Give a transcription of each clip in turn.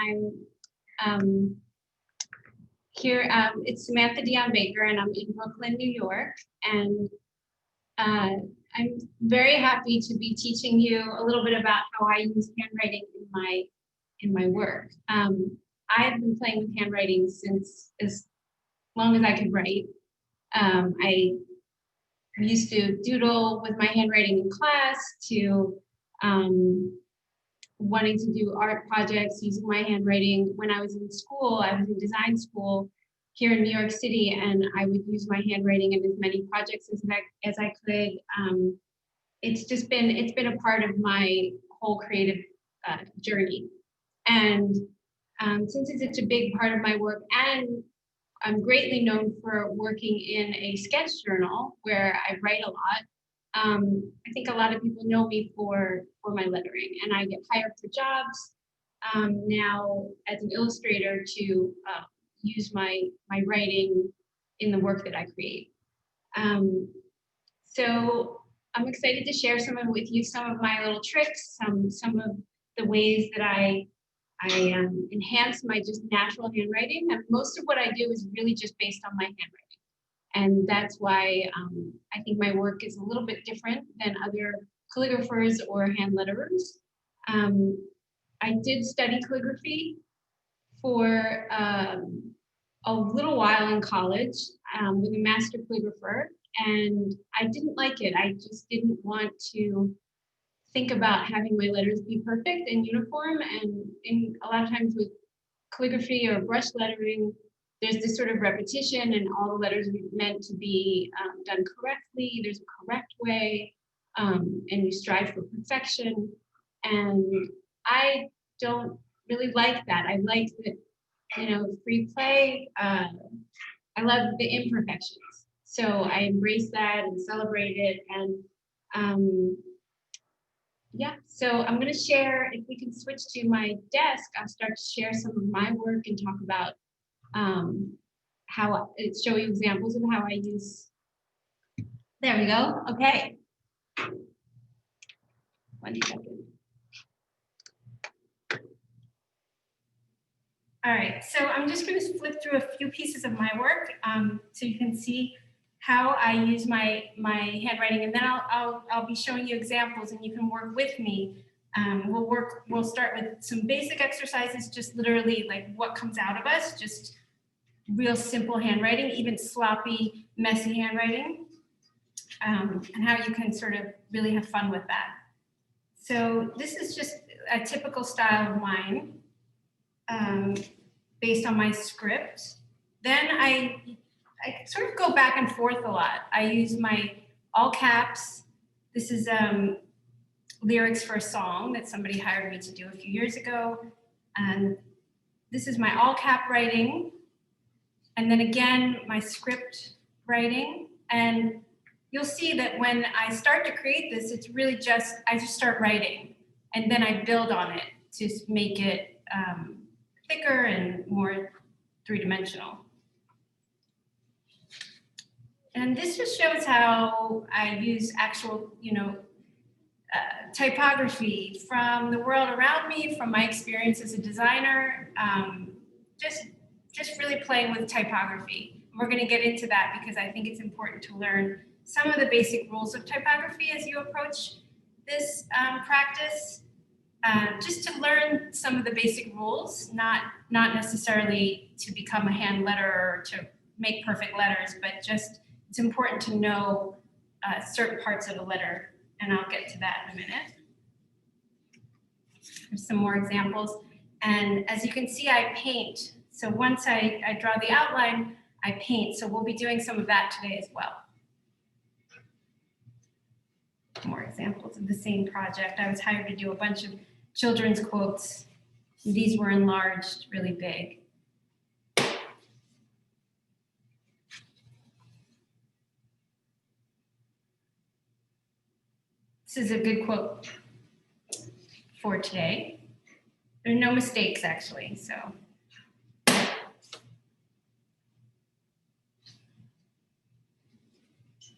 I'm here. It's Samantha Dion Baker, and I'm in Brooklyn, New York. And I'm very happy to be teaching you a little bit about how I use handwriting in my work. I have been playing with handwriting since as long as I could write. I used to doodle with my handwriting in class to wanting to do art projects using my handwriting. When I was in school, I was in design school here in New York City, and I would use my handwriting in as many projects as I could. It's been a part of my whole creative journey. And since it's such a big part of my work, and I'm greatly known for working in a sketch journal where I write a lot, I think a lot of people know me for my lettering, and I get hired for jobs now as an illustrator to use my writing in the work that I create. So I'm excited to share with you some of my little tricks, some of the ways that I enhance my just natural handwriting. And most of what I do is really just based on my handwriting. And that's why I think my work is a little bit different than other calligraphers or hand letterers. I did study calligraphy for a little while in college with a master calligrapher, and I didn't like it. I just didn't want to think about having my letters be perfect and uniform. And a lot of times with calligraphy or brush lettering, there's this sort of repetition, and all the letters are meant to be done correctly. There's a correct way, and you strive for perfection. And I don't really like that. I like that, free play. I love the imperfections. So I embrace that and celebrate it. And yeah, so I'm going to share, if we can switch to my desk, I'll start to share some of my work and talk about show you examples of how I use. There we go. Okay. 1 second. All right, so I'm just going to flip through a few pieces of my work so you can see how I use my handwriting, and then I'll be showing you examples, and you can work with me. We'll start with some basic exercises, just literally like what comes out of us, just real simple handwriting, even sloppy, messy handwriting, and how you can sort of really have fun with that. So this is just a typical style of mine. Based on my script. Then I sort of go back and forth a lot. I use my all caps. This is lyrics for a song that somebody hired me to do a few years ago. And this is my all cap writing. And then again, my script writing. And you'll see that when I start to create this, it's really I just start writing, and then I build on it to make it thicker and more three-dimensional. And this just shows how I use actual, typography from the world around me, from my experience as a designer, just really playing with typography. We're going to get into that because I think it's important to learn some of the basic rules of typography as you approach this practice. Just to learn some of the basic rules, not necessarily to become a hand letterer or to make perfect letters, but just it's important to know certain parts of a letter, and I'll get to that in a minute. There's some more examples, and as you can see, I paint. So once I draw the outline, I paint. So we'll be doing some of that today as well. More examples of the same project. I was hired to do a bunch of children's quotes. These were enlarged really big. This is a good quote for today. There are no mistakes, actually, so.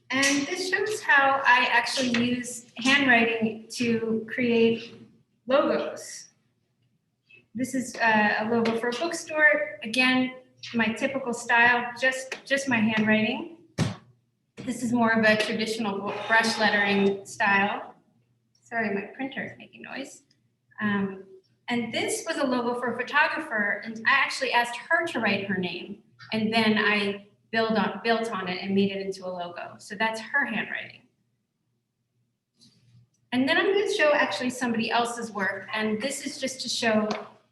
And this shows how I actually use handwriting to create logos. This is a logo for a bookstore. Again, my typical style, just my handwriting. This is more of a traditional brush lettering style. Sorry, my printer is making noise. And this was a logo for a photographer, and I actually asked her to write her name, and then I built on it and made it into a logo. So that's her handwriting. And then I'm going to show actually somebody else's work, and this is just to show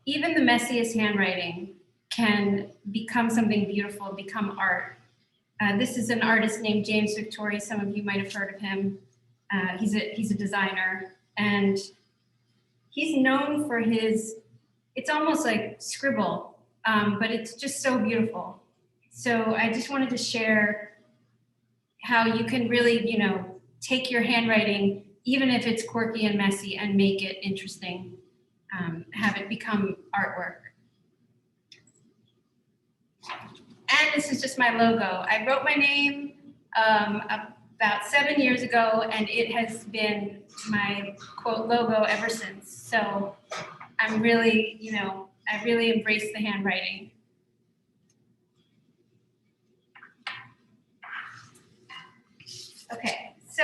even the messiest handwriting can become something beautiful, become art. This is an artist named James Victory. Some of you might have heard of him. He's a designer, and he's known for his, it's almost like scribble, but it's just so beautiful. So I just wanted to share how you can really, you know, take your handwriting, even if it's quirky and messy, and make it interesting, have it become artwork. And this is just my logo. I wrote my name about 7 years ago, and it has been my quote logo ever since. So I'm really, you know, I really embrace the handwriting. Okay, so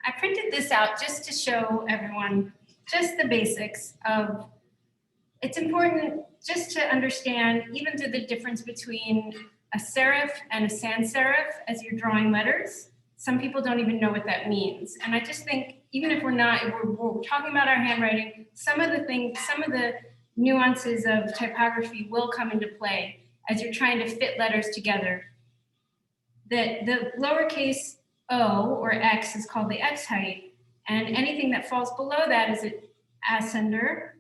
I printed this out just to show everyone just the basics of, it's important just to understand even to the difference between a serif and a sans serif as you're drawing letters. Some people don't even know what that means. And I just think, even if we're talking about our handwriting, some of the nuances of typography will come into play as you're trying to fit letters together. The lowercase o or x is called the x height, and anything that falls below that is an ascender,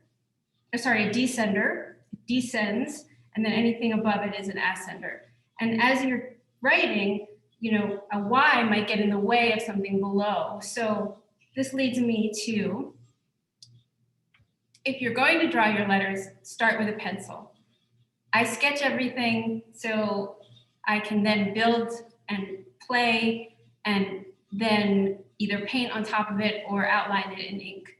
sorry, a descender, descends, and then anything above it is an ascender. And as you're writing, you know, a Y might get in the way of something below. So this leads me to, if you're going to draw your letters, start with a pencil. I sketch everything so I can then build and play and then either paint on top of it or outline it in ink.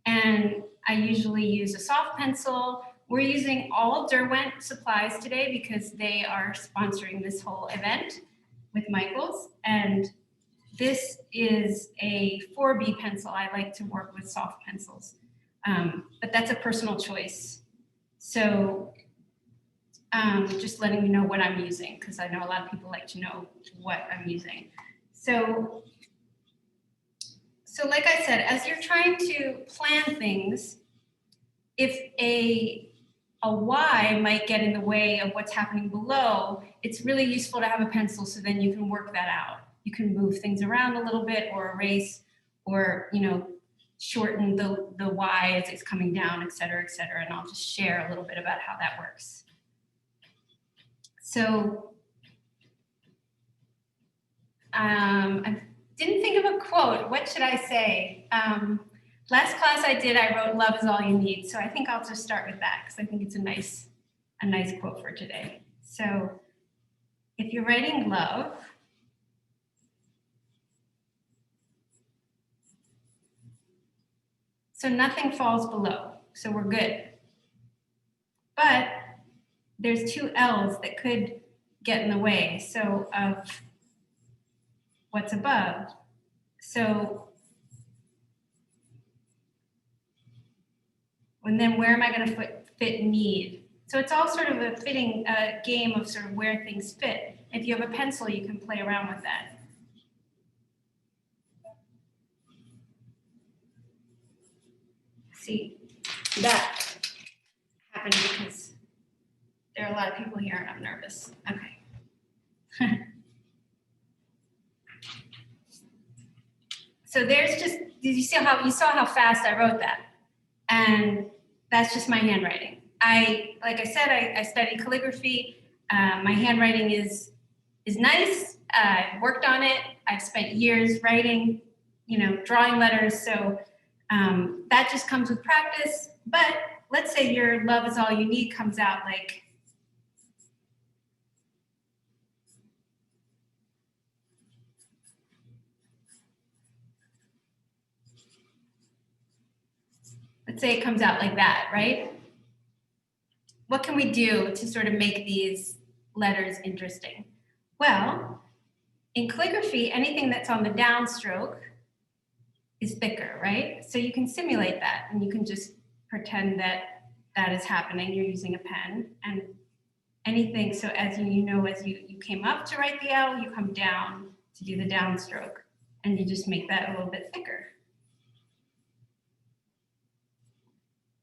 And I usually use a soft pencil. We're using all Derwent supplies today because they are sponsoring this whole event with Michaels. And this is a 4B pencil. I like to work with soft pencils, but that's a personal choice. So just letting you know what I'm using, because I know a lot of people like to know what I'm using. So like I said, as you're trying to plan things, if a Y might get in the way of what's happening below, it's really useful to have a pencil so then you can work that out. You can move things around a little bit or erase or, you know, shorten the Y as it's coming down, et cetera, and I'll just share a little bit about how that works. So I didn't think of a quote. What should I say? Last class I did, I wrote "Love is all you need." So I think I'll just start with that because I think it's a nice quote for today. So if you're writing love, so nothing falls below, so we're good. But there's two L's that could get in the way, so of what's above. So and then where am I going to fit need? So it's all sort of a fitting game of sort of where things fit. If you have a pencil, you can play around with that. See, that happened because there are a lot of people here and I'm nervous. Okay. So there's just, did you see how, you saw how fast I wrote that? And that's just my handwriting. Like I said, I studied calligraphy. My handwriting is nice. I've worked on it. I've spent years writing, you know, drawing letters. So that just comes with practice. But let's say your "Love is all you need" comes out like, let's say it comes out like that, right? what can we do to sort of make these letters interesting? Well, in calligraphy, anything that's on the downstroke is thicker, right? So you can simulate that, and you can just pretend that that is happening. You're using a pen, and anything, so as you know, as you came up to write the L, you come down to do the downstroke, and you just make that a little bit thicker.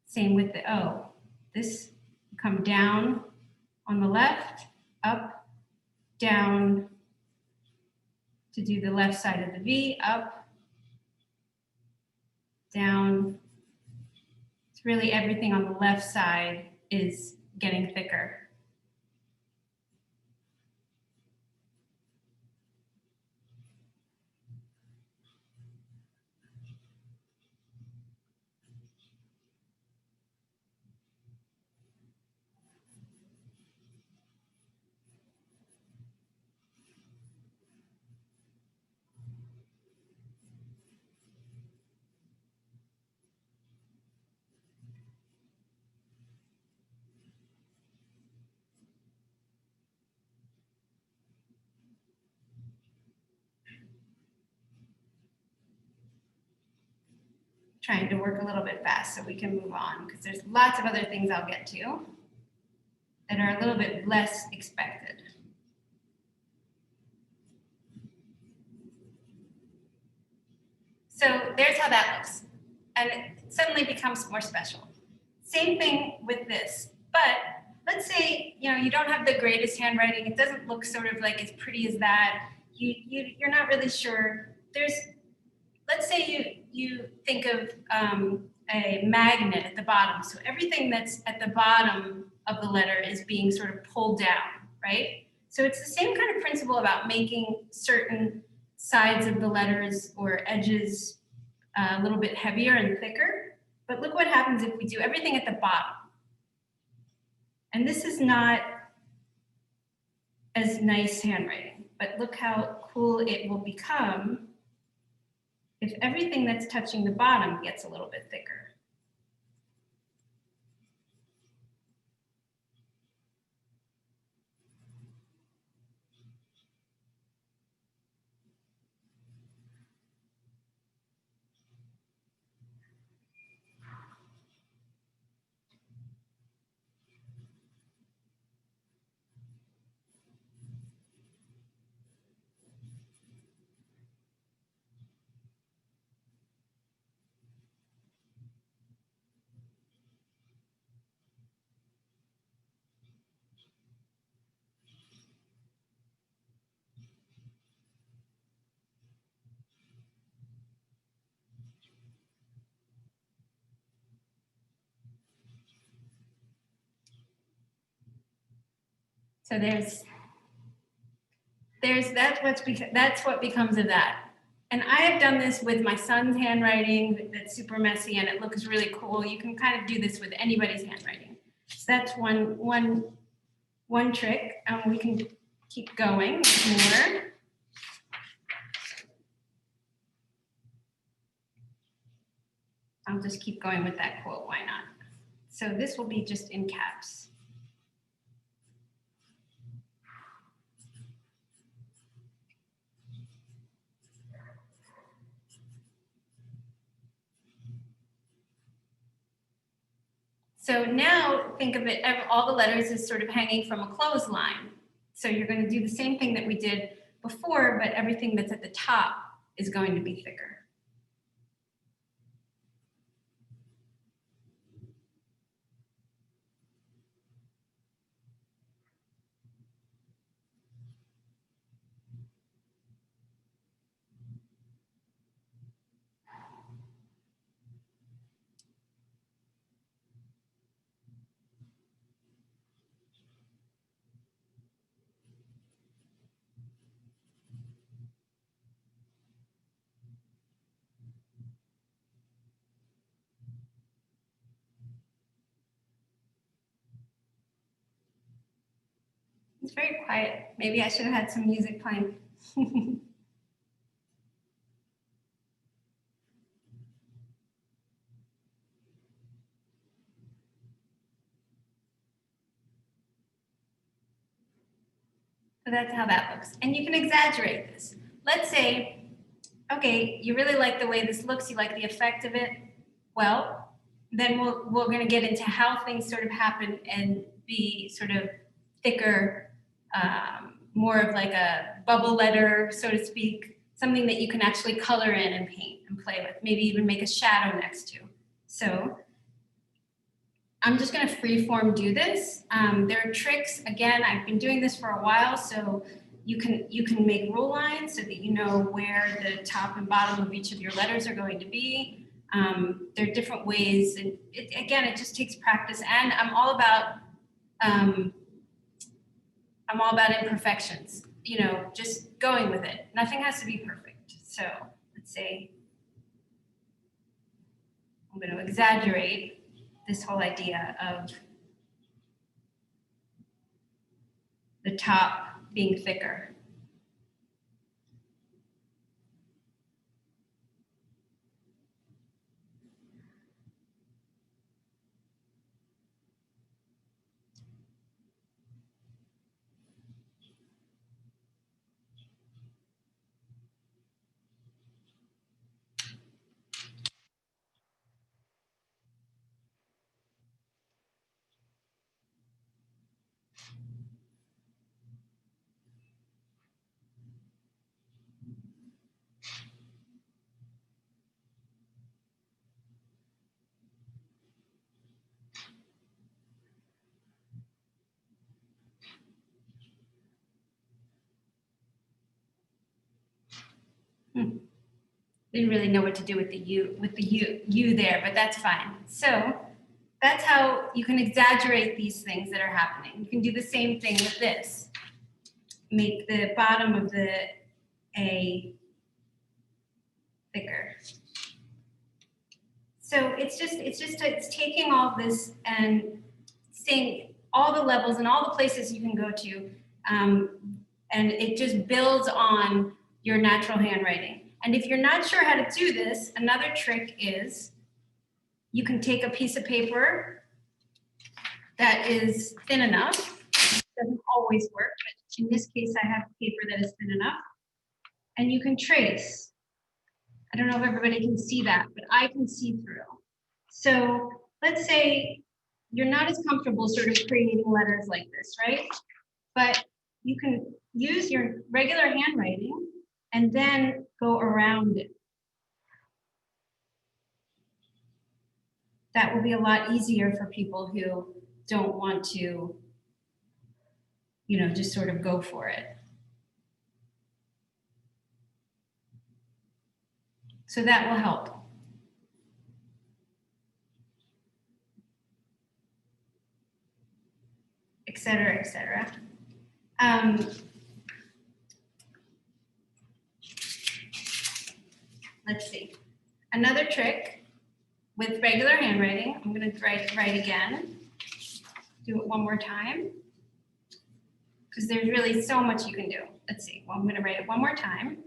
Same with the O. This, come down on the left, up, down to do the left side of the V, up, down. It's really everything on the left side is getting thicker. Trying to work a little bit fast so we can move on, because there's lots of other things I'll get to that are a little bit less expected. So there's how that looks, and it suddenly becomes more special. Same thing with this, but let's say you don't have the greatest handwriting. It doesn't look sort of like as pretty as that. You're not really sure. Let's say you think of a magnet at the bottom. So everything that's at the bottom of the letter is being sort of pulled down, right? So it's the same kind of principle about making certain sides of the letters or edges a little bit heavier and thicker. But look what happens if we do everything at the bottom. And this is not as nice handwriting, but look how cool it will become if everything that's touching the bottom gets a little bit thicker. So that's what becomes of that. And I have done this with my son's handwriting that's super messy and it looks really cool. You can kind of do this with anybody's handwriting. So that's one trick, and we can keep going more. I'll just keep going with that quote, why not? So this will be just in caps. So now think of it, all the letters as sort of hanging from a clothesline. So you're going to do the same thing that we did before, but everything that's at the top is going to be thicker. It's very quiet. Maybe I should have had some music playing. So that's how that looks. And you can exaggerate this. Let's say, okay, you really like the way this looks, you like the effect of it. Well, then we're going to get into how things sort of happen and be sort of thicker, more of like a bubble letter, so to speak, something that you can actually color in and paint and play with, maybe even make a shadow next to. So I'm just going to freeform do this. There are tricks. Again, I've been doing this for a while, so you can make rule lines so that you know where the top and bottom of each of your letters are going to be. There are different ways, and again, it just takes practice. And I'm all about imperfections. You know, just going with it. Nothing has to be perfect. So let's say I'm going to exaggerate this whole idea of the top being thicker. Didn't really know what to do with the U there, but that's fine. So that's how you can exaggerate these things that are happening. You can do the same thing with this. Make the bottom of the A thicker. So it's taking all this and seeing all the levels and all the places you can go to, and it just builds on your natural handwriting. And if you're not sure how to do this, another trick is you can take a piece of paper that is thin enough. It doesn't always work, but in this case, I have paper that is thin enough. And you can trace. I don't know if everybody can see that, but I can see through. So let's say you're not as comfortable sort of creating letters like this, right? But you can use your regular handwriting and then go around it. That will be a lot easier for people who don't want to, you know, just sort of go for it. So that will help. Et cetera, et cetera. Let's see. Another trick with regular handwriting, I'm going to write again. Do it one more time. Because there's really so much you can do. Let's see. Well, I'm going to write it one more time.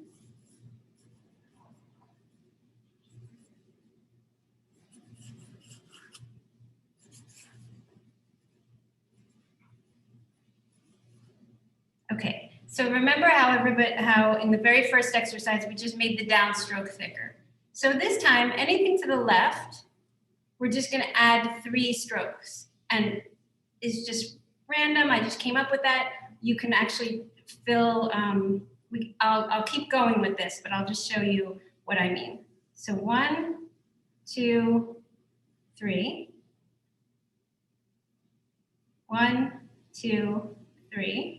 Okay. So remember how in the very first exercise we just made the downstroke thicker. So this time, anything to the left, we're just going to add 3 strokes. And it's just random. I just came up with that. You can actually fill, I'll keep going with this, but I'll just show you what I mean. So 1, 2, 3. 1, 2, 3.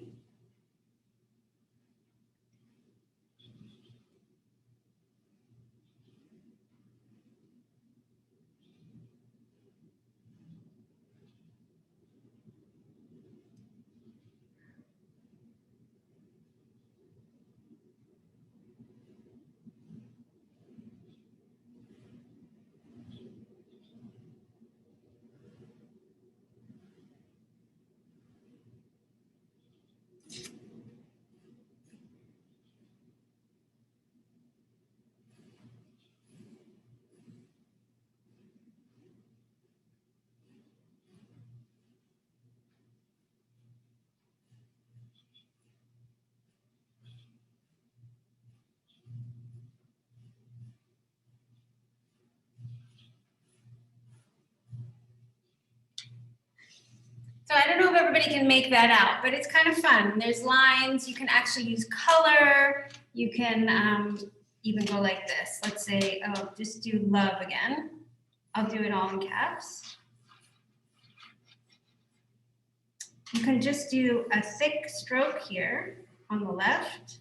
everybody can make that out, but it's kind of fun. There's lines, you can actually use color, you can even go like this. Let's say, oh, just do love again. I'll do it all in caps. You can just do a thick stroke here on the left.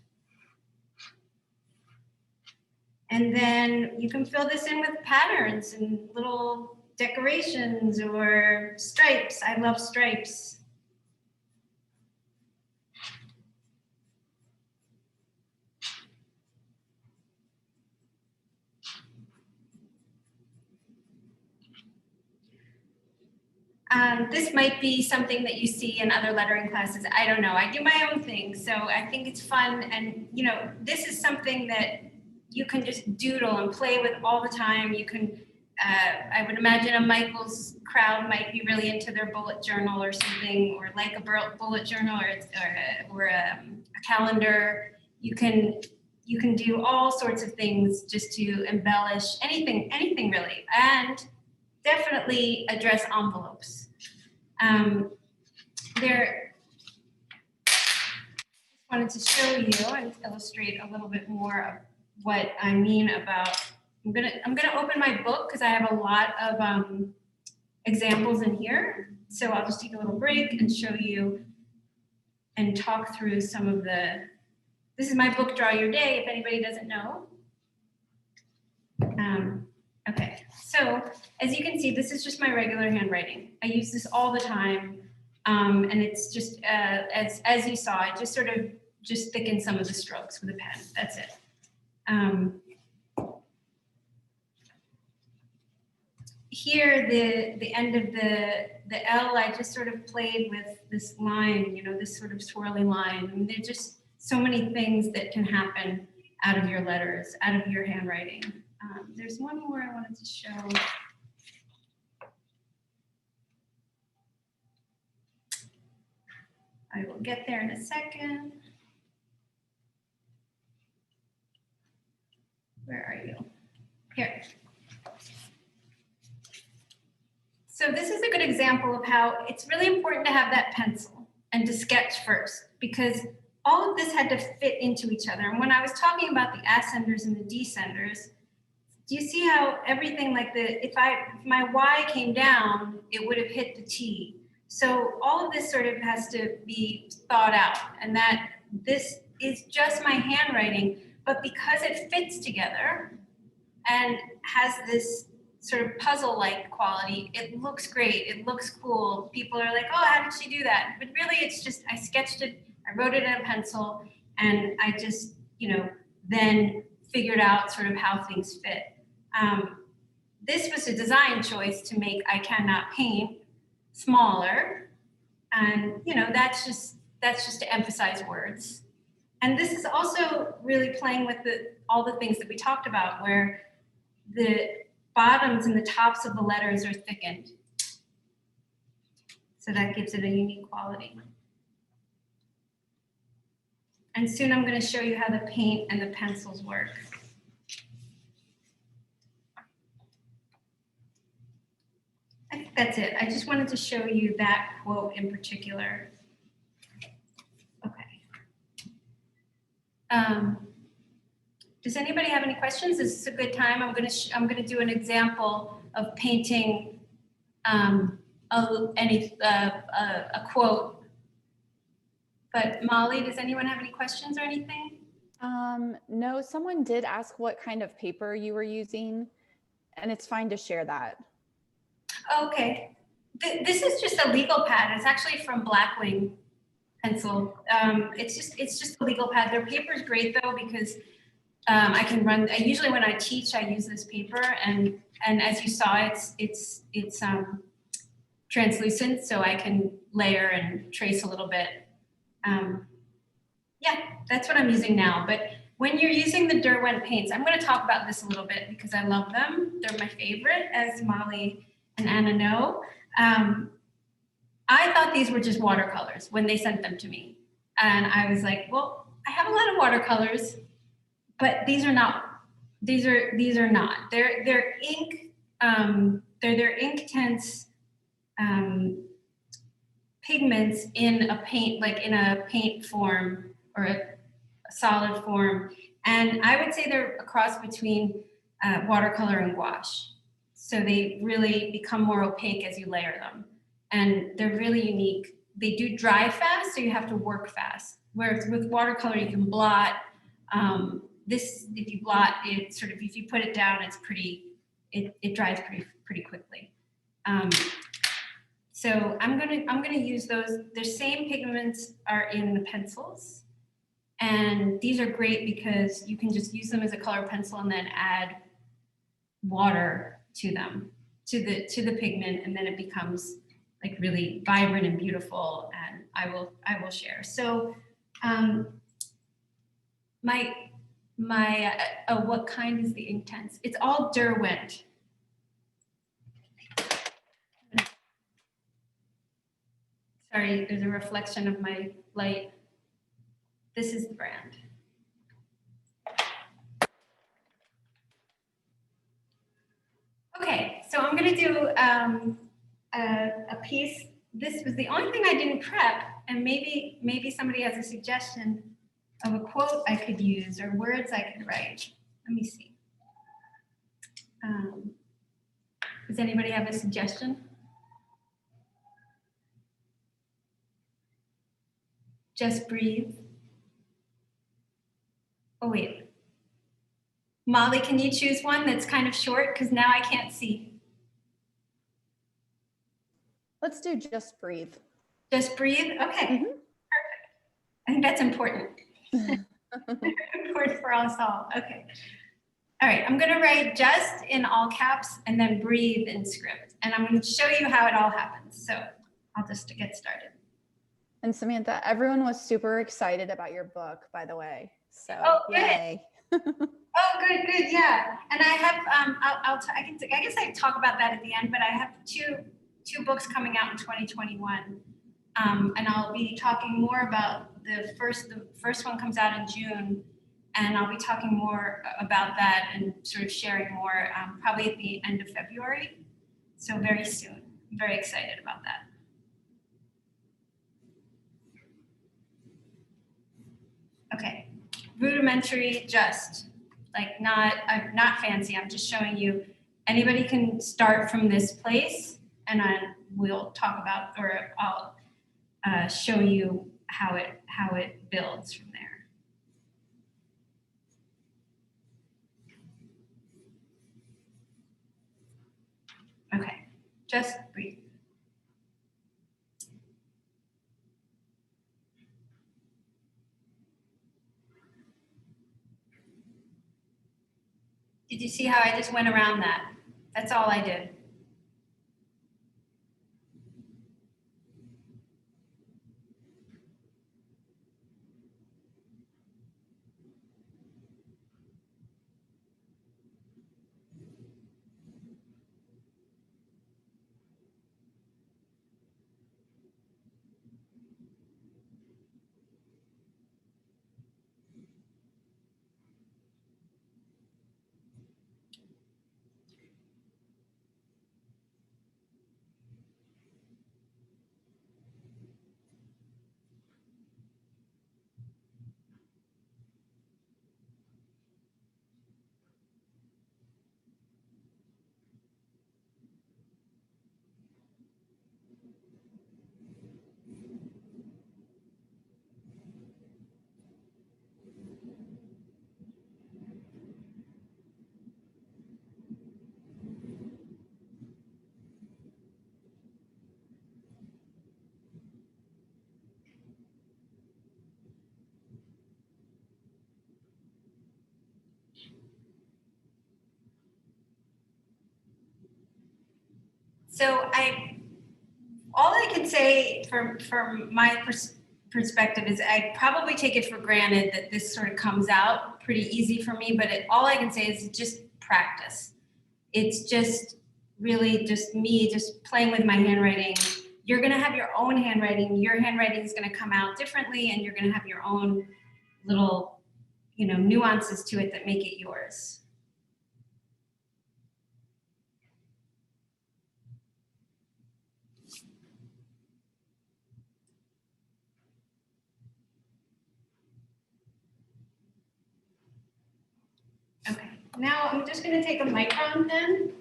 And then you can fill this in with patterns and little decorations or stripes. I love stripes. This might be something that you see in other lettering classes. I don't know. I do my own thing, so I think it's fun. And you know, this is something that you can just doodle and play with all the time. You can, I would imagine a Michael's crowd might be really into their bullet journal or something, or like a bullet journal or a calendar. You can do all sorts of things just to embellish anything really, and definitely address envelopes. There, wanted to show you and illustrate a little bit more of what I mean about. I'm gonna open my book because I have a lot of examples in here. So I'll just take a little break and show you and talk through some of the. This is my book, Draw Your Day. If anybody doesn't know. Okay, so as you can see, this is just my regular handwriting. I use this all the time, and it's just, as you saw, I just sort of just thicken some of the strokes with a pen. That's it. Here, the end of the L, I just sort of played with this line, you know, this sort of swirly line. I mean, there's just so many things that can happen out of your letters, out of your handwriting. There's one more I wanted to show. I will get there in a second. Where are you? Here. So this is a good example of how it's really important to have that pencil and to sketch first, because all of this had to fit into each other. And when I was talking about the ascenders and the descenders, do you see how everything like if my Y came down, it would have hit the T. So all of this sort of has to be thought out, and that this is just my handwriting, but because it fits together and has this sort of puzzle-like quality, it looks great, it looks cool. People are like, oh, how did she do that? But really it's just, I sketched it, I wrote it in a pencil, and I just, you know, then figured out sort of how things fit. This was a design choice to make I Cannot Paint smaller, and you know, that's just to emphasize words. And this is also really playing with all the things that we talked about, where the bottoms and the tops of the letters are thickened, so that gives it a unique quality. And soon I'm going to show you how the paint and the pencils work. I think that's it. I just wanted to show you that quote in particular. Okay. Does anybody have any questions? This is a good time. I'm gonna do an example of painting a quote. But Molly, does anyone have any questions or anything? No, someone did ask what kind of paper you were using, and it's fine to share that. Okay, this is just a legal pad. It's actually from Blackwing Pencil. It's just a legal pad. Their paper is great though, because I can run. Usually when I teach, I use this paper, and as you saw, it's translucent, so I can layer and trace a little bit. Yeah, that's what I'm using now. But when you're using the Derwent paints, I'm going to talk about this a little bit because I love them. They're my favorite, as Molly and Anna know. I thought these were just watercolors when they sent them to me. And I was like, well, I have a lot of watercolors, but these are not. These are not. They're ink. They're their Inktense pigments in a paint, like in a paint form or a solid form. And I would say they're a cross between watercolor and gouache. So they really become more opaque as you layer them. And they're really unique. They do dry fast, so you have to work fast. Whereas with watercolor, you can blot. This, if you blot it, sort of, if you put it down, it's pretty, it dries pretty quickly. So I'm gonna use those. The same pigments are in the pencils, and these are great because you can just use them as a color pencil and then add water to them, to the pigment, and then it becomes like really vibrant and beautiful. And I will share. So what kind is the Inktense? It's all Derwent. Sorry, there's a reflection of my light. This is the brand. Okay, so I'm gonna do a piece. This was the only thing I didn't prep, and maybe somebody has a suggestion of a quote I could use or words I could write. Let me see. Does anybody have a suggestion? Just breathe. Oh, wait. Molly, can you choose one that's kind of short? Because now I can't see. Let's do just breathe. Just breathe? Okay. Mm-hmm. Perfect. I think that's important. Important for us all. Okay. All right. I'm going to write just in all caps and then breathe in script. And I'm going to show you how it all happens. So I'll just get started. And Samantha, everyone was super excited about your book, by the way. So, yay. Oh, good. Yeah. And I have, I guess I can talk about that at the end, but I have two books coming out in 2021. And I'll be talking more about the first one comes out in June, and I'll be talking more about that and sort of sharing more probably at the end of February. So very soon. I'm very excited about that. Okay, rudimentary, just like not fancy. I'm just showing you. Anybody can start from this place, and then we'll talk about, or I'll show you how it builds from there. Okay, just breathe. Did you see how I just went around that? That's all I did. So all I can say from my perspective is I probably take it for granted that this sort of comes out pretty easy for me, but all I can say is just practice. It's just really just me just playing with my handwriting. You're going to have your own handwriting. Your handwriting is going to come out differently, and you're going to have your own little, nuances to it that make it yours. Now I'm just going to take a Micron pen.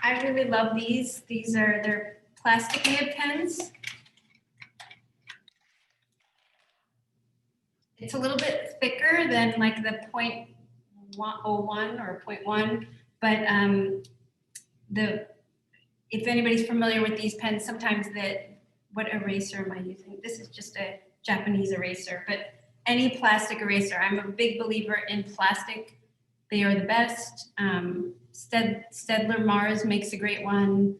I really love these. They're plastic nib pens. It's a little bit thicker than like the 0.01 or 0.1, but if anybody's familiar with these pens, sometimes what eraser am I using? This is just a Japanese eraser, but any plastic eraser. I'm a big believer in plastic. They are the best. Stedler Mars makes a great one.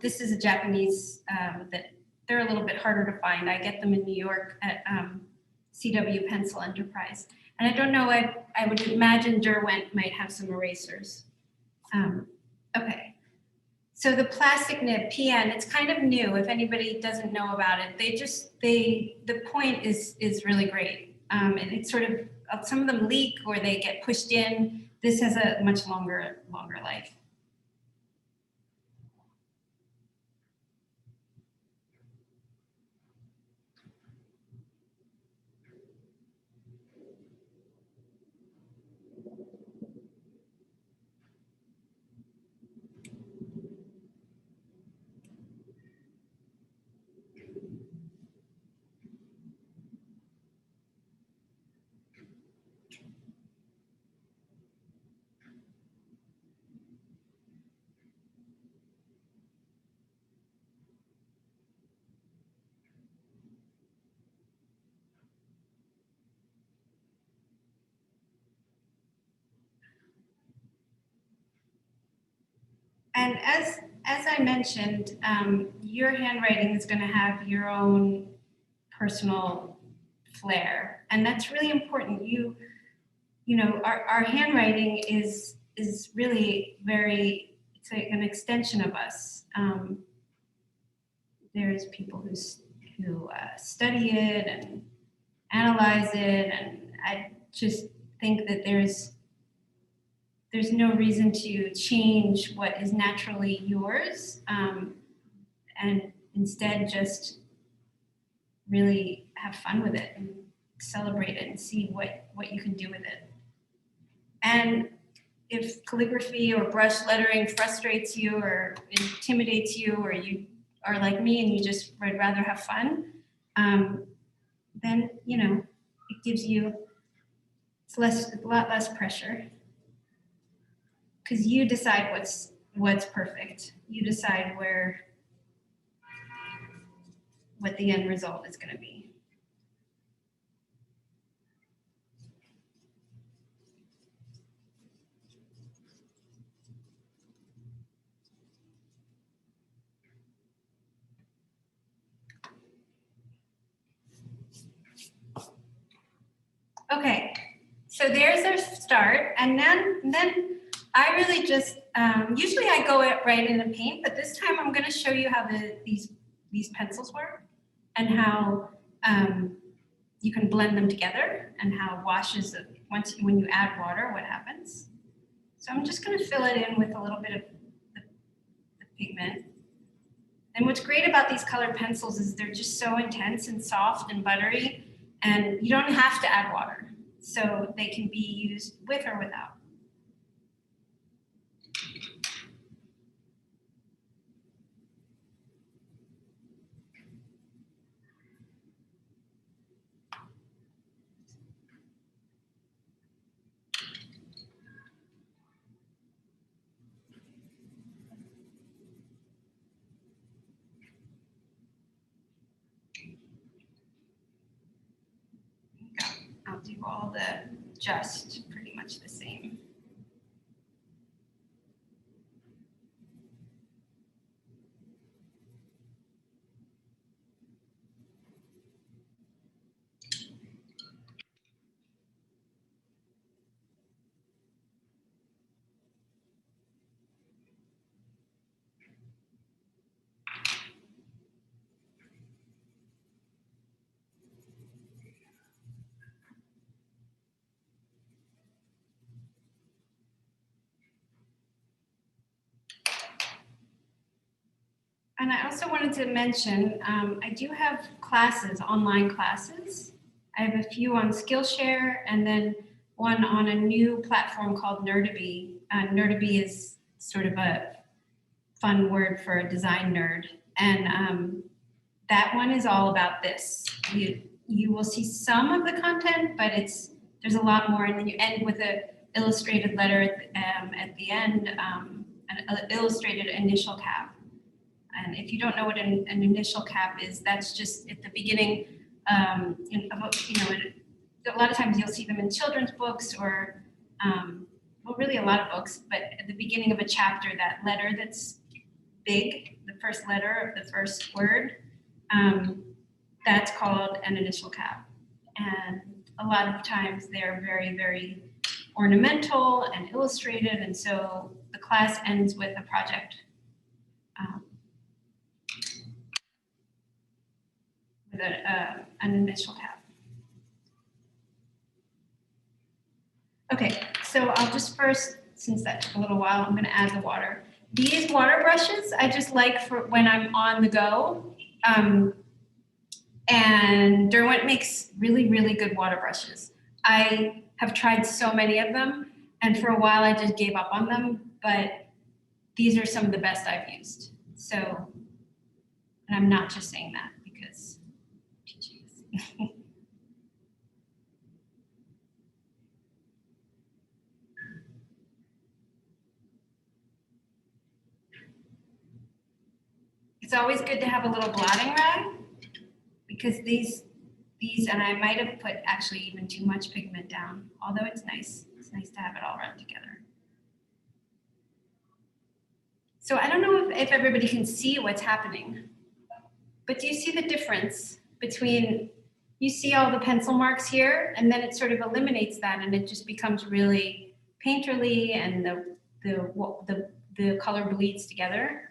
This is a Japanese that they're a little bit harder to find. I get them in New York at CW Pencil Enterprise. And I don't know, I would imagine Derwent might have some erasers. Okay. So the plastic nib PN, it's kind of new. If anybody doesn't know about it, the point is really great. And it's sort of, some of them leak or they get pushed in. This has a much longer life. And as I mentioned, your handwriting is going to have your own personal flair, and that's really important. You know, our handwriting is really very, it's like an extension of us. There's people who study it and analyze it, and I just think that there's no reason to change what is naturally yours, and instead just really have fun with it and celebrate it and see what you can do with it. And if calligraphy or brush lettering frustrates you or intimidates you, or you are like me and you just would rather have fun, then, you know, it gives you, it's a lot less pressure. Because you decide what's perfect. You decide what the end result is going to be. Okay, so there's our start, and then I really just usually I go right into paint, but this time I'm going to show you how these pencils work and how you can blend them together and how washes when you add water, what happens. So I'm just going to fill it in with a little bit of the pigment. And what's great about these colored pencils is they're just so intense and soft and buttery, and you don't have to add water. So they can be used with or without. I'll do all just pretty much the same. And I also wanted to mention, I do have classes, online classes. I have a few on Skillshare, and then one on a new platform called Nerdaby. Nerdaby is sort of a fun word for a design nerd. And that one is all about this. You will see some of the content, but there's a lot more. And then you end with an illustrated letter at the end, an illustrated initial cap. And if you don't know what an initial cap is, that's just at the beginning. A lot of times you'll see them in children's books or, well, really a lot of books, but at the beginning of a chapter, that letter that's big, the first letter of the first word, that's called an initial cap. And a lot of times they're very, very ornamental and illustrated. And so the class ends with a project with an initial cap. Okay, so I'll just first, since that took a little while, I'm going to add the water. These water brushes I just like for when I'm on the go. And Derwent makes really, really good water brushes. I have tried so many of them, and for a while I just gave up on them, but these are some of the best I've used. So, and I'm not just saying that because, geez. It's always good to have a little blotting rag because these, and I might have put actually even too much pigment down, although it's nice to have it all run together. So I don't know if everybody can see what's happening, but do you see the difference between, you see all the pencil marks here, and then it sort of eliminates that and it just becomes really painterly and the color bleeds together.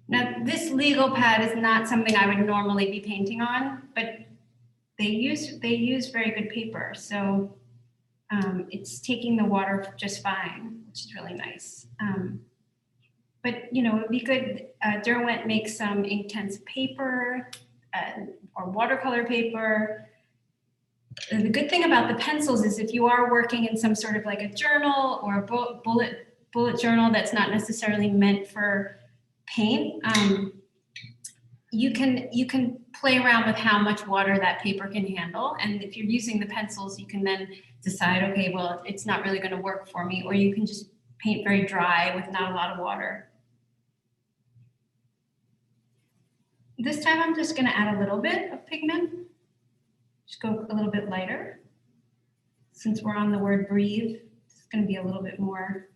Now, this legal pad is not something I would normally be painting on, but they use very good paper, so it's taking the water just fine, which is really nice. But you know, it would be good. Derwent makes some Inktense paper or watercolor paper. The good thing about the pencils is if you are working in some sort of like a journal or a bullet journal that's not necessarily meant for paint, you can play around with how much water that paper can handle. And if you're using the pencils, you can then decide, okay, well, it's not really going to work for me, or you can just paint very dry with not a lot of water. This time I'm just going to add a little bit of pigment. Just go a little bit lighter. Since we're on the word breathe, it's going to be a little bit more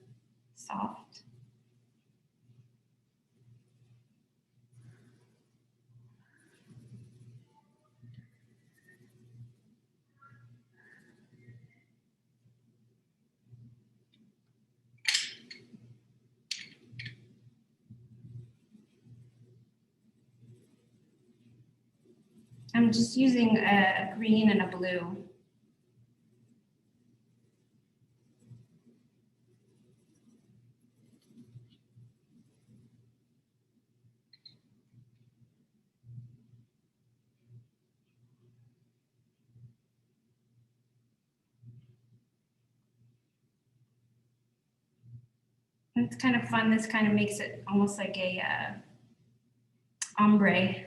soft. I'm just using a green and a blue. And it's kind of fun. This kind of makes it almost like a ombre.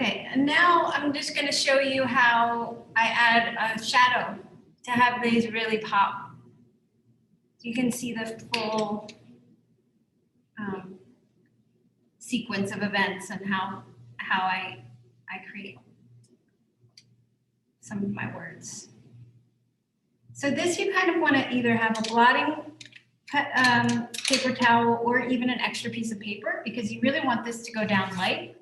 Okay, and now I'm just going to show you how I add a shadow to have these really pop. You can see the full sequence of events and how I create some of my words. So this you kind of want to either have a blotting paper towel or even an extra piece of paper, because you really want this to go down light.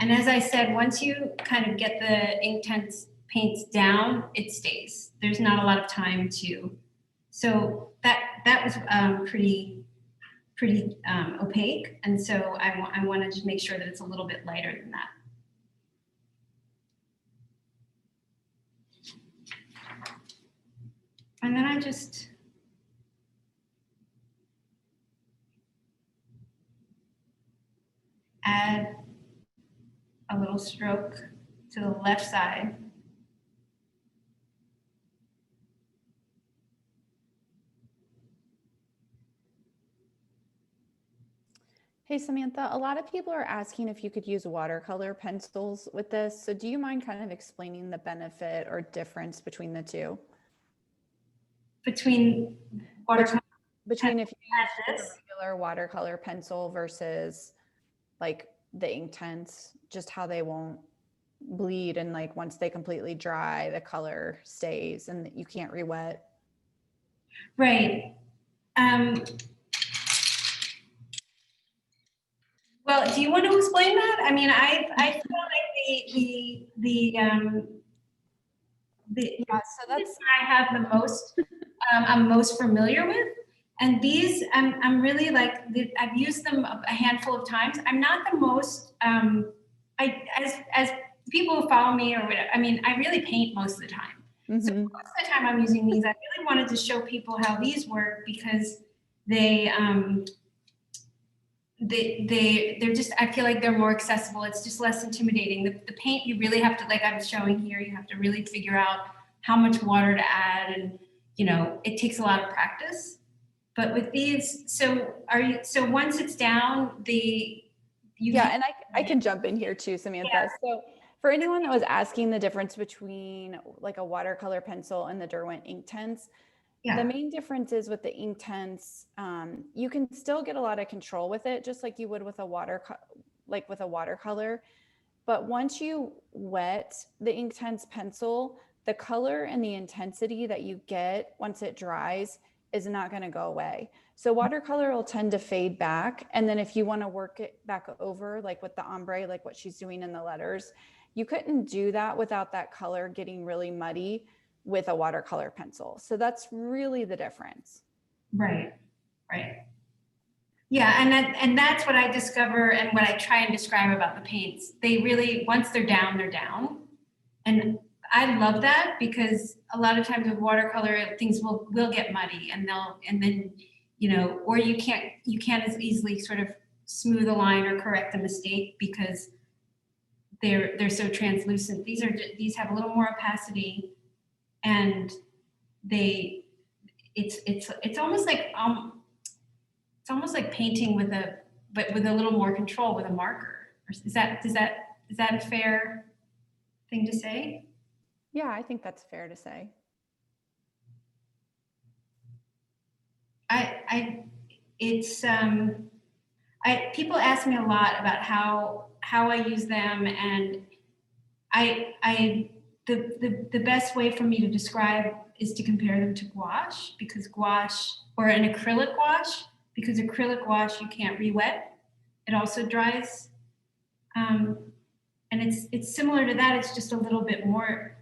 And as I said, once you kind of get the Inktense paints down, it stays. There's not a lot of time to. So that was pretty opaque, and so I want to just make sure that it's a little bit lighter than that. And then I just add a little stroke to the left side. Hey, Samantha, a lot of people are asking if you could use watercolor pencils with this. So do you mind kind of explaining the benefit or difference between the two? Between watercolor between if you use this, a regular watercolor pencil versus like the Inktense, just how they won't bleed, and like once they completely dry, the color stays and you can't re-wet. right. Well, do you want to explain that? I mean, I feel like So that's I have the most, I'm most familiar with. And these, I'm really like, I've used them a handful of times. I'm not the most, as people who follow me or whatever, I mean, I really paint most of the time. So most of the time I'm using these. I really wanted to show people how these work, because they're just, I feel like they're more accessible. It's just less intimidating. The paint, you really have to, like I'm showing here, you have to really figure out how much water to add, and it takes a lot of practice. But with these, so once it's down, and I can jump in here too, Samantha. Yeah. So for anyone that was asking the difference between like a watercolor pencil and the Derwent Inktense, the main difference is with the Inktense, you can still get a lot of control with it, just like you would with a watercolor. But once you wet the Inktense pencil, the color and the intensity that you get once it dries is not going to go away. So watercolor will tend to fade back. And then if you want to work it back over, like with the ombre, like what she's doing in the letters, you couldn't do that without that color getting really muddy with a watercolor pencil. So that's really the difference. Right. Yeah, and that's what I discover, and what I try and describe about the paints. They really, once they're down, they're down. And I love that, because a lot of times with watercolor, things will get muddy, and then or you can't as easily sort of smooth a line or correct a mistake, because they're so translucent. These have a little more opacity, and it's almost like painting with a little more control with a marker. Is that a fair thing to say? Yeah, I think that's fair to say. People ask me a lot about how I use them, and the best way for me to describe is to compare them to gouache, because gouache, or an acrylic gouache, because acrylic gouache you can't re-wet. It also dries, and it's similar to that. It's just a little bit more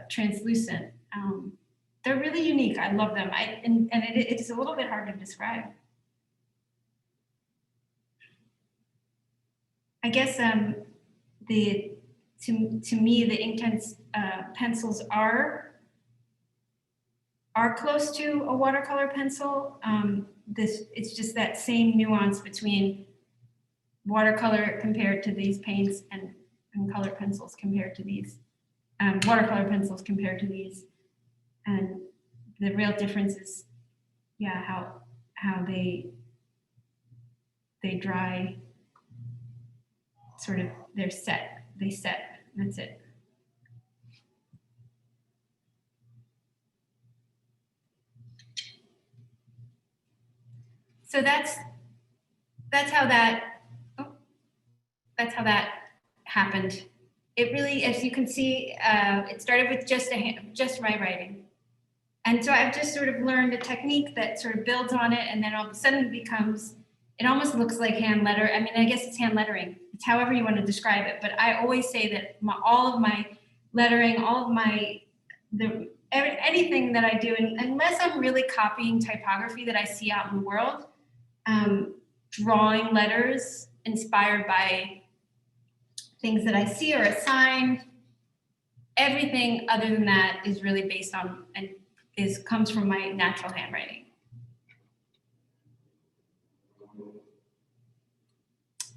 translucent. They're really unique. I love them. It's a little bit hard to describe. I guess to me the Inktense pencils are close to a watercolor pencil. It's just that same nuance between watercolor compared to these paints, and color pencils compared to these, watercolor pencils compared to these. And the real difference is, how they dry sort of, they're set, they set, that's it. So that's how that, that's how that happened. It really, as you can see, it started with just my writing. And so I've just sort of learned a technique that sort of builds on it, and then all of a sudden it becomes, it almost looks like hand letter. I mean, I guess it's hand lettering. It's however you want to describe it. But I always say that all of my lettering, all of my, anything that I do, and unless I'm really copying typography that I see out in the world, drawing letters inspired by things that I see or a sign, everything other than that is really based on and comes from my natural handwriting.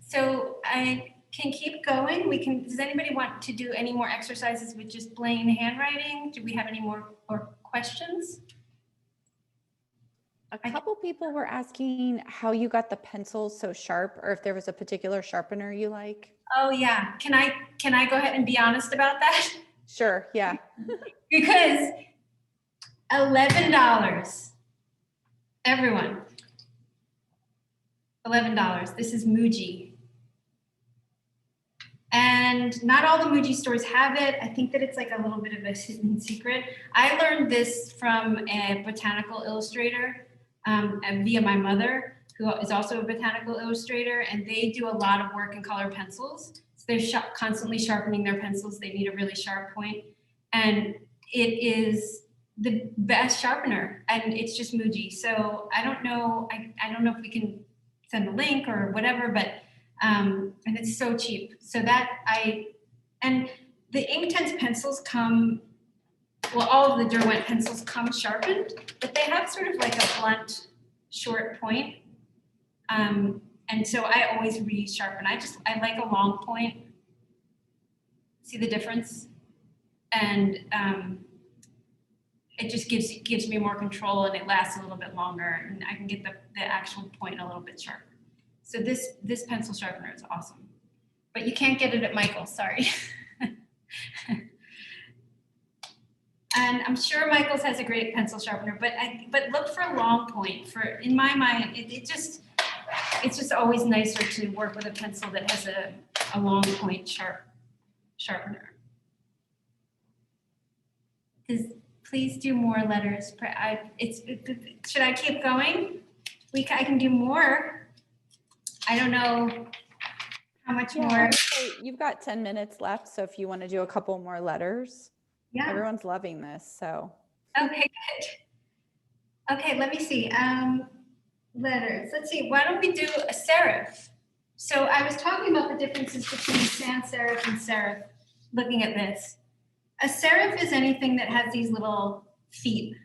So I can keep going. Does anybody want to do any more exercises with just plain handwriting? Do we have any more questions? A couple people were asking how you got the pencils so sharp, or if there was a particular sharpener you like. Oh yeah, can I go ahead and be honest about that? Sure, yeah. Because $11, everyone, $11. This is Muji. And not all the Muji stores have it. I think that it's like a little bit of a hidden secret. I learned this from a botanical illustrator via my mother, who is also a botanical illustrator, and they do a lot of work in color pencils. So they're constantly sharpening their pencils. They need a really sharp point. And it is the best sharpener, and it's just Muji. So I don't know, I don't know if we can send a link or whatever, but and it's so cheap. So and the Inktense pencils come, well, all of the Derwent pencils come sharpened, but they have sort of like a blunt, short point. And so I always re-sharpen. I like a long point. See the difference? And it just gives me more control, and it lasts a little bit longer, and I can get the actual point a little bit sharper. So this pencil sharpener is awesome, but you can't get it at Michael's, sorry. And I'm sure Michael's has a great pencil sharpener, but look for a long point. In my mind, it's just always nicer to work with a pencil that has a long point sharpener. Please do more letters. Should I keep going? I can do more. I don't know how much more. You've got 10 minutes left, so if you want to do a couple more letters. Yeah. Everyone's loving this, so. Okay, good. Okay, let me see. Letters. Let's see. Why don't we do a serif? So I was talking about the differences between sans serif and serif, looking at this. A serif is anything that has these little feet,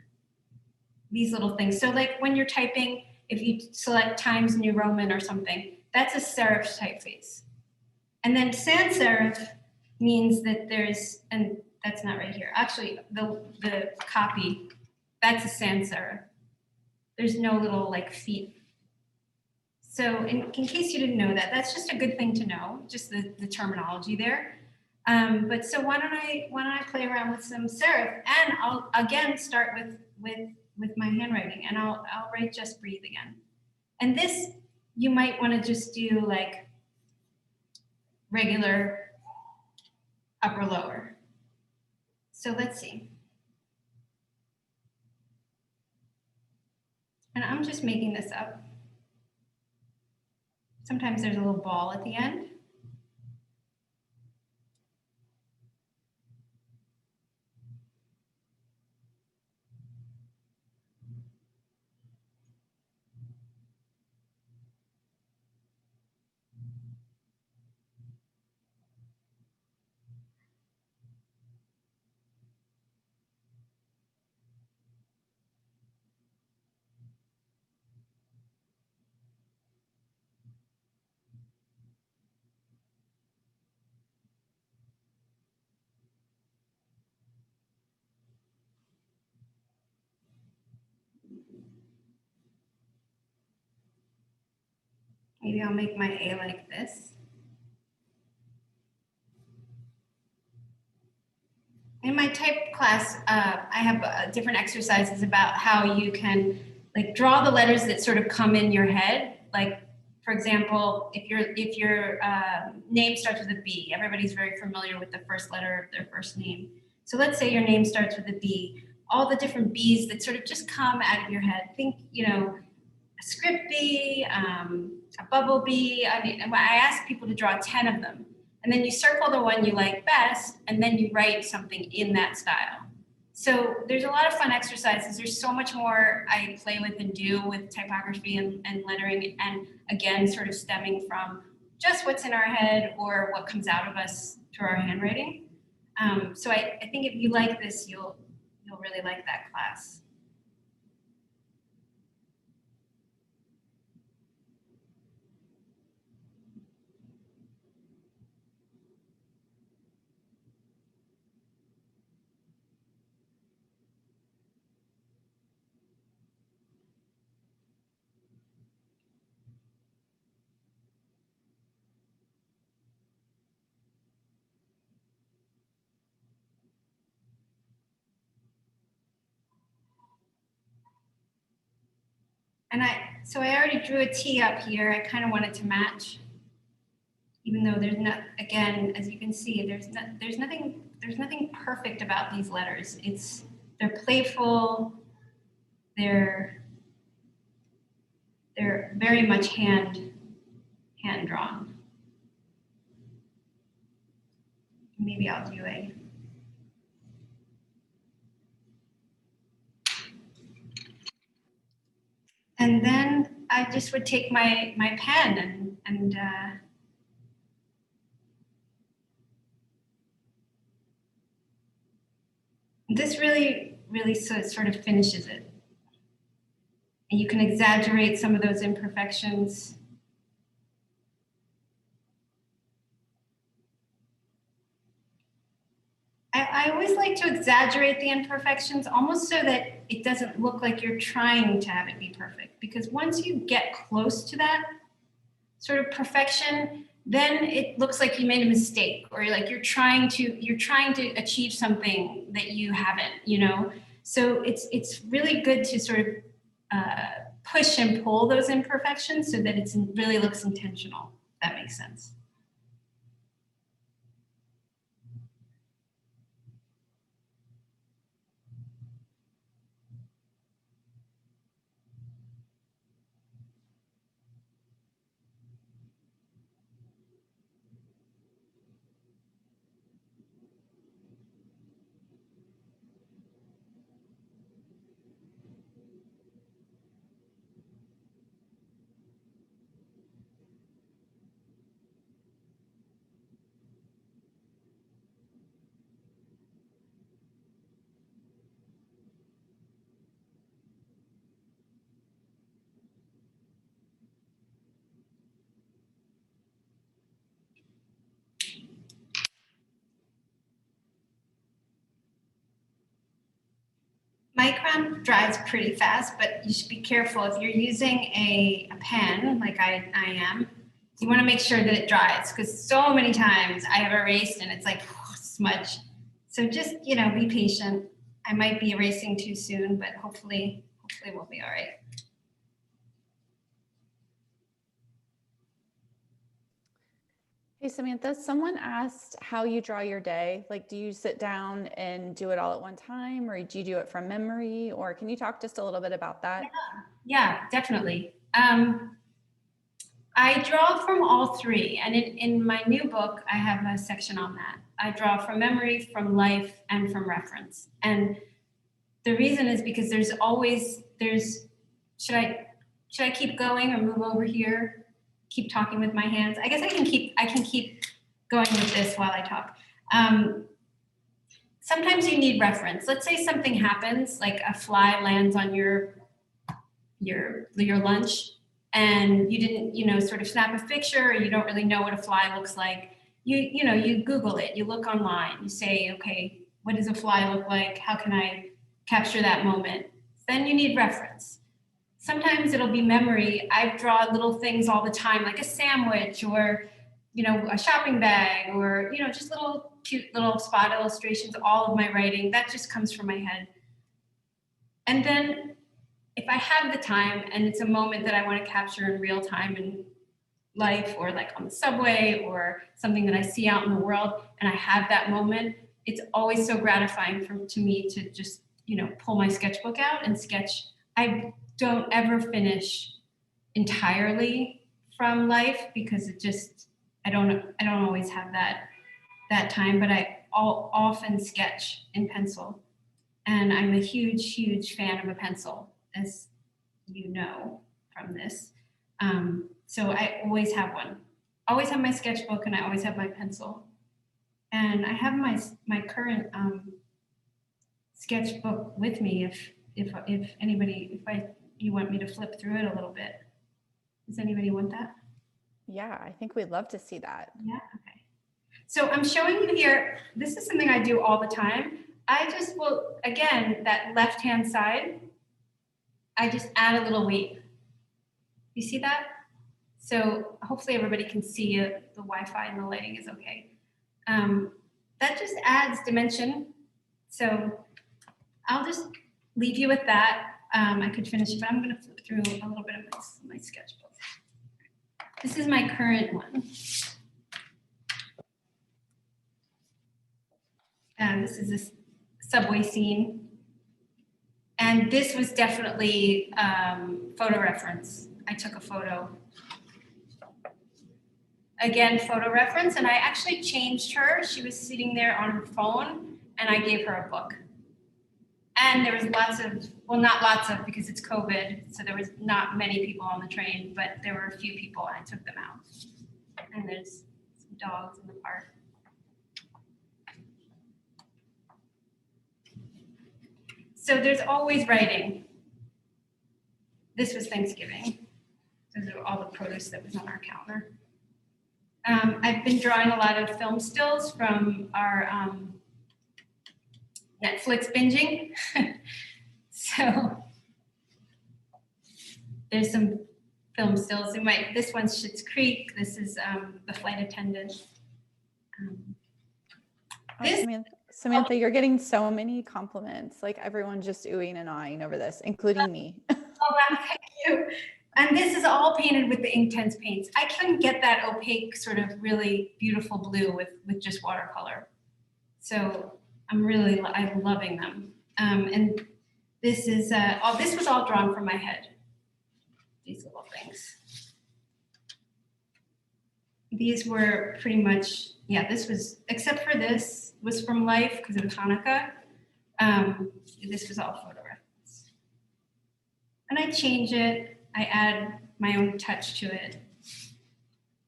these little things. So like when you're typing, if you select Times New Roman or something, that's a serif typeface. And then sans serif means that there's, and that's not right here. Actually, the copy, that's a sans serif. There's no little like feet. So in case you didn't know that, that's just a good thing to know, just the terminology there. But so why don't I play around with some serif, and I'll again start with my handwriting, and I'll write Just Breathe again. And this, you might want to just do like regular upper lower. So let's see. And I'm just making this up. Sometimes there's a little ball at the end. Maybe I'll make my A like this. class, I have different exercises about how you can like draw the letters that sort of come in your head. Like, for example, if your name starts with a B, everybody's very familiar with the first letter of their first name. So let's say your name starts with a B. All the different B's that sort of just come out of your head. Think, you know, a script bee, a bubble bee. I mean, I ask people to draw 10 of them. And then you circle the one you like best, and then you write something in that style. So there's a lot of fun exercises. There's so much more I play with and do with typography and lettering, and again, sort of stemming from just what's in our head or what comes out of us through our handwriting. So I think if you like this, you'll really like that class. And so I already drew a T up here. I kind of want it to match, even though there's not, again, as you can see, there's nothing perfect about these letters. They're playful. They're very much hand drawn. Maybe I'll do a. And then I just would take my pen and this really sort of finishes it. And you can exaggerate some of those imperfections. I always like to exaggerate the imperfections, almost so that it doesn't look like you're trying to have it be perfect. Because once you get close to that sort of perfection, then it looks like you made a mistake, or like you're trying to achieve something that you haven't, you know. So it's really good to sort of push and pull those imperfections so that it really looks intentional. If that makes sense. Micron dries pretty fast, but you should be careful if you're using a pen like I am. You want to make sure that it dries, because so many times I have erased and it's like smudge. So just, you know, be patient. I might be erasing too soon, but hopefully we'll be all right. Hey, Samantha, someone asked how you draw your day. Like, do you sit down and do it all at one time, or do you do it from memory? Or can you talk just a little bit about that? Yeah, definitely. I draw from all three, and in my new book, I have a section on that. I draw from memory, from life, and from reference. And the reason is because should I keep going or move over here? Keep talking with my hands. I guess I can keep going with this while I talk. Sometimes you need reference. Let's say something happens, like a fly lands on your lunch, and you didn't, you know, sort of snap a picture, or you don't really know what a fly looks like. You Google it, you look online, you say, okay, what does a fly look like? How can I capture that moment? Then you need reference. Sometimes it'll be memory. I draw little things all the time, like a sandwich, or you know, a shopping bag or, you know, just little cute little spot illustrations, all of my writing, that just comes from my head. And then if I have the time and it's a moment that I want to capture in real time in life or like on the subway or something that I see out in the world and I have that moment, it's always so gratifying to me to just, you know, pull my sketchbook out and sketch. I don't ever finish entirely from life because it just, I don't always have that time, but I often sketch in pencil. And I'm a huge fan of a pencil, as you know from this. So I always have one. Always have my sketchbook and I always have my pencil. And I have my current sketchbook with me if anybody, you want me to flip through it a little bit. Does anybody want that? Yeah, I think we'd love to see that. Yeah, okay. So I'm showing you here, this is something I do all the time. I just will, again, that left-hand side, I just add a little weight. You see that? So hopefully everybody can see it. The Wi-Fi and the lighting is okay. That just adds dimension. So I'll just leave you with that. I could finish it, but I'm going to flip through a little bit of my sketchbook. This is my current one. This is this subway scene. And this was definitely photo reference. I took a photo. Again, photo reference, and I actually changed her. She was sitting there on her phone, and I gave her a book. And there was lots of, well, not lots of, because it's COVID, so there was not many people on the train, but there were a few people, and I took them out. And there's some dogs in the park. So there's always writing. This was Thanksgiving. Those are all the produce that was on our counter. I've been drawing a lot of film stills from our Netflix binging. So there's some film stills. This one's Schitt's Creek. This is The Flight Attendant. Samantha, you're getting so many compliments. Like everyone's just oohing and ahhing over this, including me. Oh, wow, thank you. And this is all painted with the Inktense paints. I couldn't get that opaque sort of really beautiful blue with just watercolor. So I'm loving them. And this is, this was all drawn from my head. These little things. These were pretty much, yeah, this was, except for this was from life because of Hanukkah. This was all photo reference. And I change it. I add my own touch to it.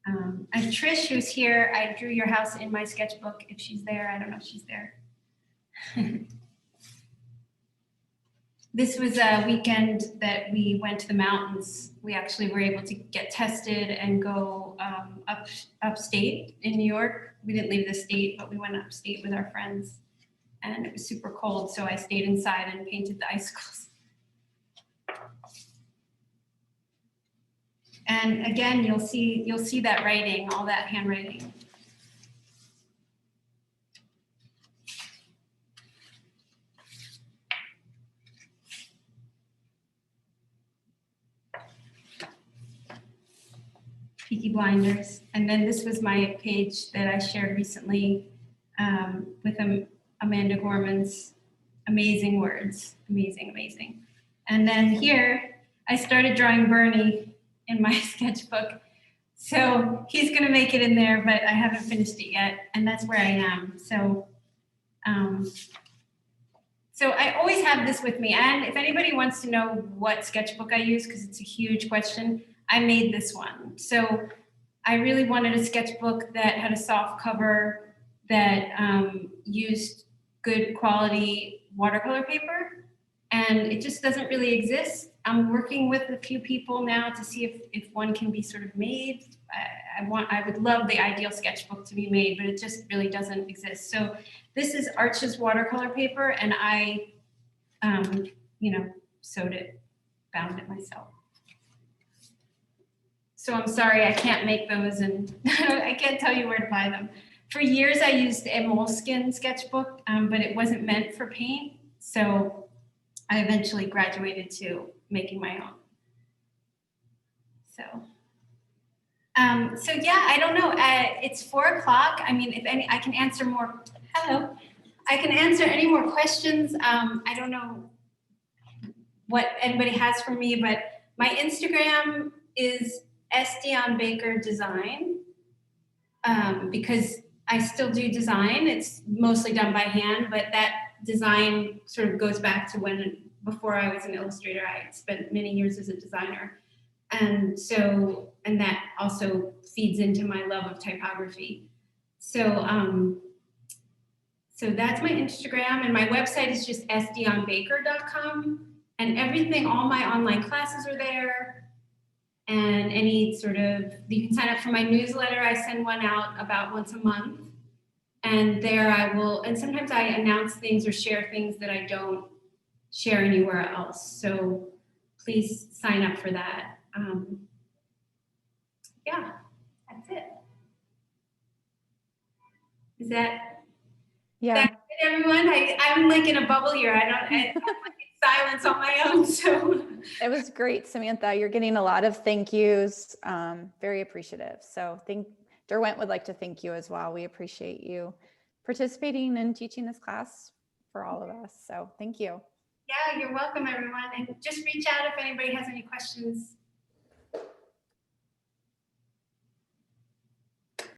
And Trish, who's here, I drew your house in my sketchbook. If she's there, I don't know if she's there. This was a weekend that we went to the mountains. We actually were able to get tested and go upstate in New York. We didn't leave the state, but we went upstate with our friends. And it was super cold, so I stayed inside and painted the icicles. And again, you'll see that writing, all that handwriting. Peaky Blinders. And then this was my page that I shared recently with Amanda Gorman's Amazing Words. Amazing, amazing. And then here, I started drawing Bernie in my sketchbook. So he's going to make it in there, but I haven't finished it yet. And that's where I am. So, so I always have this with me. And if anybody wants to know what sketchbook I use, because it's a huge question, I made this one. So I really wanted a sketchbook that had a soft cover that used good quality watercolor paper. And it just doesn't really exist. I'm working with a few people now to see if one can be sort of made. I would love the ideal sketchbook to be made, but it just really doesn't exist. So this is Arch's watercolor paper, and I, sewed it, bound it myself. So I'm sorry, I can't make those, and I can't tell you where to buy them. For years, I used a moleskin sketchbook, but it wasn't meant for paint. So I eventually graduated to making my own. So yeah, I don't know. It's 4 o'clock. I mean, if any, I can answer more. Hello. I can answer any more questions. I don't know what anybody has for me, but my Instagram is sdonbakerdesign, because I still do design. It's mostly done by hand, but that design sort of goes back to before I was an illustrator. I spent many years as a designer. And that also feeds into my love of typography. So that's my Instagram, and my website is just sdonbaker.com, and everything, all my online classes are there. And you can sign up for my newsletter. I send one out about once a month. And there and sometimes I announce things or share things that I don't share anywhere else. So please sign up for that. Yeah, that's it. Is that, Yeah. that's it, everyone? I'm like in a bubble here. I'm like in silence on my own. So It was great, Samantha. You're getting a lot of thank yous. Very appreciative. So Derwent would like to thank you as well. We appreciate you participating and teaching this class for all of us. So thank you. yeah, you're welcome, everyone. And just reach out if anybody has any questions.